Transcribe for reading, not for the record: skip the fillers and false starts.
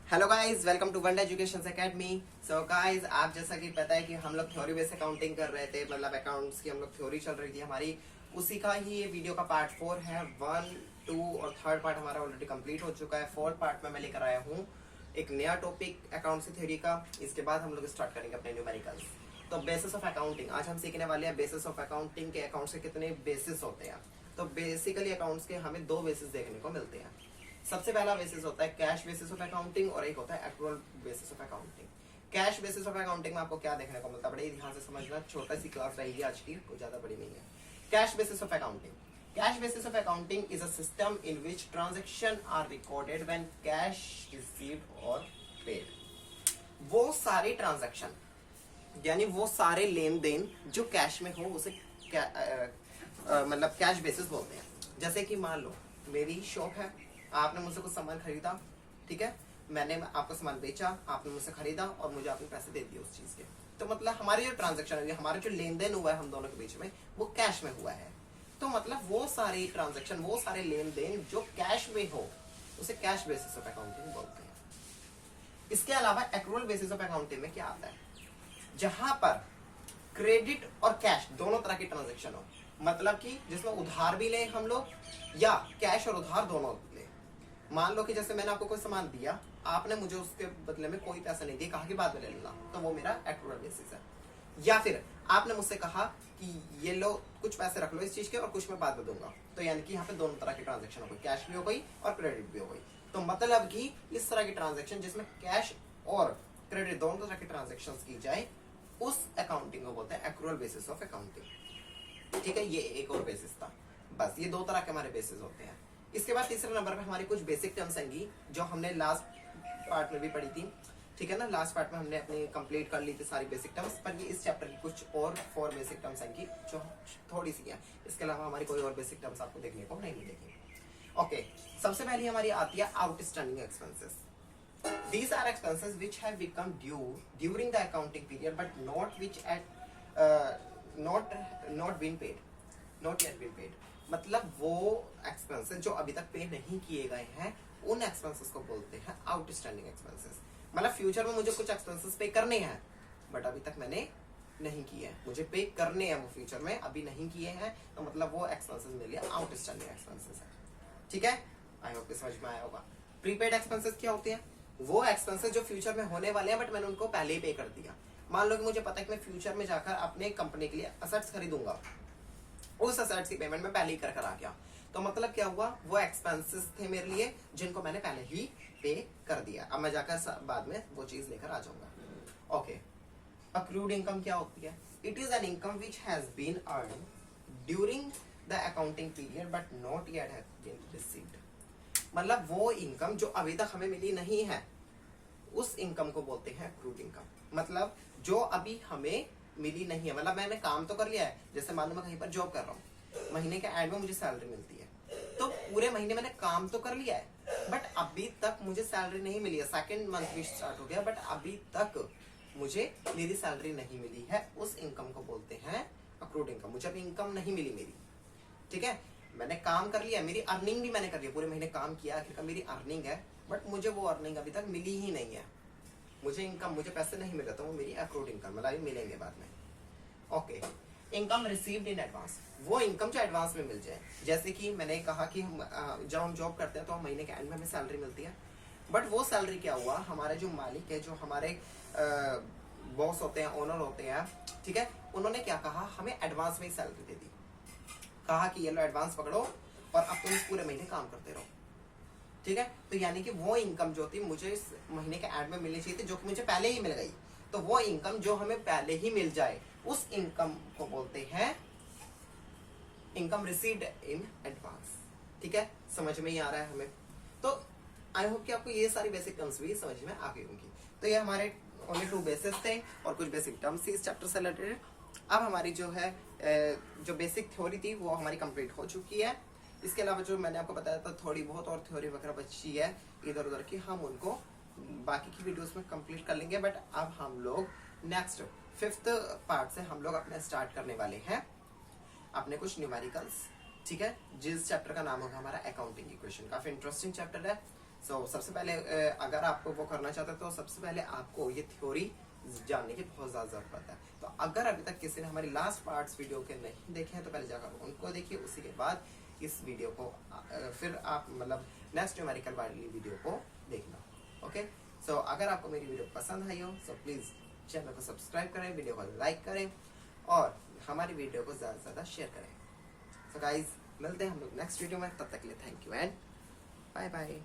Hello guys, welcome to Wonder Education Academy. So guys, आप जैसा कि पता है कि हम लोग थ्योरी बेस्ड अकाउंटिंग कर रहे थे, मतलब अकाउंट्स की हम लोग थ्योरी चल रही थी हमारी। उसी का ही ये वीडियो का पार्ट 4 है। 1, 2 और थर्ड पार्ट हमारा ऑलरेडी कंप्लीट हो चुका है। फोर्थ पार्ट में मैं लेकर आया हूँ एक नया टॉपिक अकाउंट्स की थ्योरी का। इसके बाद हम लोग स्टार्ट करेंगे अपने न्यूमेरिकल्स। तो बेसिस ऑफ अकाउंटिंग आज हम सीखने वाले हैं। बेसिस ऑफ अकाउंटिंग के अकाउंट्स के कितने बेसिस होते हैं। तो बेसिकली अकाउंट्स के हमें 2 बेसिस देखने को मिलते हैं। सबसे पहला बेसिस होता है कैश बेसिस ऑफ अकाउंटिंग और एक होता है accrual basis of accounting. Cash basis of accounting में आपको क्या देखने को मिलता है, बड़े ध्यान से समझना, छोटा सी क्लास रहेगी आज की, कोई ज्यादा बड़ी नहीं है। Cash basis of accounting. Cash basis of accounting is a system in which transaction are recorded when cash received और पेड। वो सारे ट्रांजेक्शन यानी वो सारे लेन देन जो कैश में हो उसे मतलब कैश बेसिस बोलते हैं। जैसे कि मान लो मेरी शॉप है, आपने मुझसे कुछ सामान खरीदा, ठीक है, मैंने आपको सामान बेचा, आपने मुझसे खरीदा और मुझे आपने पैसे दे दिए उस चीज के। तो मतलब हमारी जो ट्रांजेक्शन है, हमारा जो लेन देन हुआ है हम दोनों के बीच में, वो कैश में हुआ है। तो मतलब वो सारे ट्रांजेक्शन, वो सारे लेन देन जो कैश में हो उसे कैश बेसिस ऑफ अकाउंटिंग बोलते हैं। इसके अलावा एक्रूअल बेसिस ऑफ अकाउंटिंग में क्या आता है, जहां पर क्रेडिट और कैश दोनों तरह की ट्रांजेक्शन हो, मतलब कि जिसमें उधार भी ले हम लोग या कैश और उधार दोनों ले। मान लो कि जैसे मैंने आपको कोई सामान दिया, आपने मुझे उसके बदले में कोई पैसा नहीं दिया, कहा कि बाद में ले लेना, तो वो मेरा एक्रूअल बेसिस है। या फिर आपने मुझसे कहा कि ये लो कुछ पैसे रख लो इस चीज के और कुछ मैं बाद में दूंगा, तो यानी कि यहाँ पे दोनों तरह की ट्रांजेक्शन हो गई, कैश भी हो गई और क्रेडिट भी हो गई। तो मतलब कि इस तरह की ट्रांजेक्शन जिसमें कैश और क्रेडिट दोनों तरह की ट्रांजेक्शन की जाए, उस अकाउंटिंग को बोलते हैं एक्रूअल बेसिस ऑफ अकाउंटिंग। ठीक है, ये एक और बेसिस था। बस ये 2 तरह के हमारे बेसिस होते हैं। इसके बाद तीसरे नंबर पे हमारी कुछ बेसिक टर्म्स आएंगी जो हमने लास्ट पार्ट में भी पढ़ी थी। ठीक है ना, लास्ट पार्ट में हमने अपनी कंप्लीट कर ली थी सारी बेसिक टर्म्स, पर ये इस चैप्टर की कुछ और 4 बेसिक टर्म्स आएंगी जो थोड़ी सी है। इसके अलावा हमारी कोई और बेसिक टर्म्स आपको देखने को नहीं मिलेगी। ओके, सबसे पहली हमारी आती है outstanding expenses. These are expenses which have become due during the accounting period but not which at not been paid, not yet been paid। मतलब वो एक्सपेंसेस जो अभी तक पे नहीं किए गए हैं, उन एक्सपेंसेस को बोलते हैं आउटस्टैंडिंग एक्सपेंसेस। मतलब फ्यूचर में मुझे कुछ एक्सपेंसेस पे करने हैं बट अभी तक मैंने नहीं किए हैं, मुझे पे करने हैं वो फ्यूचर में, अभी नहीं किए हैं, तो मतलब वो एक्सपेंसेस मेरे लिए आउटस्टैंडिंग एक्सपेंसेस है। ठीक है, आई होप समझ में आया होगा। प्रीपेड एक्सपेंसेस क्या होते हैं, वो एक्सपेंसेस जो फ्यूचर में होने वाले हैं बट मैंने उनको पहले ही पे कर दिया। मान लो कि मुझे पता है कि मैं फ्यूचर में जाकर अपने कंपनी के लिए असेट्स खरीदूंगा, उस असेट्स की पेमेंट मैं पहले ही कर आ गया, तो मतलब क्या हुआ, वो एक्सपेंसेस थे मेरे लिए जिनको मैंने पहले ही पे कर दिया। अब मैं जाकर बाद में वो चीज लेकर आ जाऊंगा। ओके, अक्रूड इनकम क्या होती है, it is an income which has been earn during the accounting period but not yet have been received. मतलब वो इनकम जो अभी तक हमें मिली नहीं है, उस इनकम को बोलते हैं अक्रूड इनकम। मतलब जो अभी हमें मिली नहीं है, मतलब मैंने काम तो कर लिया है, जैसे मान लो मैं कहीं पर जॉब कर रहा हूँ, महीने के एंड में मुझे सैलरी मिलती है, तो पूरे महीने मैंने काम तो कर लिया है बट अभी तक मुझे सैलरी नहीं मिली है। सेकेंड मंथ भी स्टार्ट हो गया बट अभी तक मुझे मेरी सैलरी नहीं मिली है, उस इनकम को बोलते हैं अक्रूड इनकम। मुझे अभी इनकम नहीं मिली मेरी, ठीक है, मैंने काम कर लिया, मेरी अर्निंग भी मैंने कर लिया, पूरे महीने काम किया, आखिरकार मेरी अर्निंग है बट मुझे वो अर्निंग अभी तक मिली ही नहीं है, मुझे इनकम, मुझे पैसे नहीं मिले, तो वो मेरी अक्रूड इनकम, मतलब मिलेंगे बाद में। Okay, income received in advance, वो इनकम जो एडवांस में मिल जाए। जैसे कि मैंने कहा कि जब हम जॉब करते हैं तो हम महीने के एंड में हमें सैलरी मिलती है, बट वो सैलरी क्या हुआ, हमारे जो मालिक है, जो हमारे बॉस होते हैं, ओनर होते हैं, ठीक है, उन्होंने क्या कहा, हमें एडवांस में ही सैलरी दे दी, कहा कि ये लो एडवांस पकड़ो और अब तुम पूरे महीने काम करते रहो। ठीक है, तो यानी कि वो इनकम जो थी मुझे इस महीने के एंड में मिलनी चाहिए थी, जो कि मुझे पहले ही मिल गई, तो वो इनकम जो हमें पहले ही मिल जाए, उस इनकम को बोलते हैं इनकम रिसीव्ड इन एडवांस। ठीक है, समझ में ही आ रहा है हमें। तो आई होप कि आपको ये सारी बेसिक टर्म्स भी समझ में आ गई होंगी। तो ये हमारे ओनली 2 बेसिस थे और कुछ बेसिक टर्म्स थी इस चैप्टर से रिलेटेड। अब हमारी जो है जो बेसिक थ्योरी थी वो हमारी कंप्लीट हो चुकी है। इसके अलावा जो मैंने आपको बताया था थोड़ी बहुत और थ्योरी वगैरह बची है इधर उधर की, हम उनको बाकी की वीडियोस में कंप्लीट कर लेंगे। बट अब हम लोग नेक्स्ट 5th पार्ट से हम लोग अपने स्टार्ट करने वाले हैं अपने कुछ न्यूमेरिकल्स। ठीक है, जिस चैप्टर का नाम होगा हमारा अकाउंटिंग इक्वेशन। काफी इंटरेस्टिंग चैप्टर है, सो सबसे पहले अगर आपको वो करना चाहते हो तो सबसे पहले आपको ये थ्योरी जानने की बहुत ज्यादा जरूरत है। तो अगर अभी तक किसी ने हमारी लास्ट पार्ट्स वीडियो के नहीं देखे हैं तो पहले जाकर उनको देखिए, उसी के बाद इस वीडियो को फिर आप मतलब नेक्स्ट न्यूमेरिकल वाली वीडियो को देखना। ओके, सो अगर आपको मेरी वीडियो पसंद आई हो तो प्लीज चैनल को सब्सक्राइब करें, वीडियो को लाइक करें और हमारी वीडियो को ज्यादा से ज्यादा शेयर करें। सो गाइज मिलते हैं हम लोग नेक्स्ट वीडियो में, तब तक के लिए thank you and bye bye.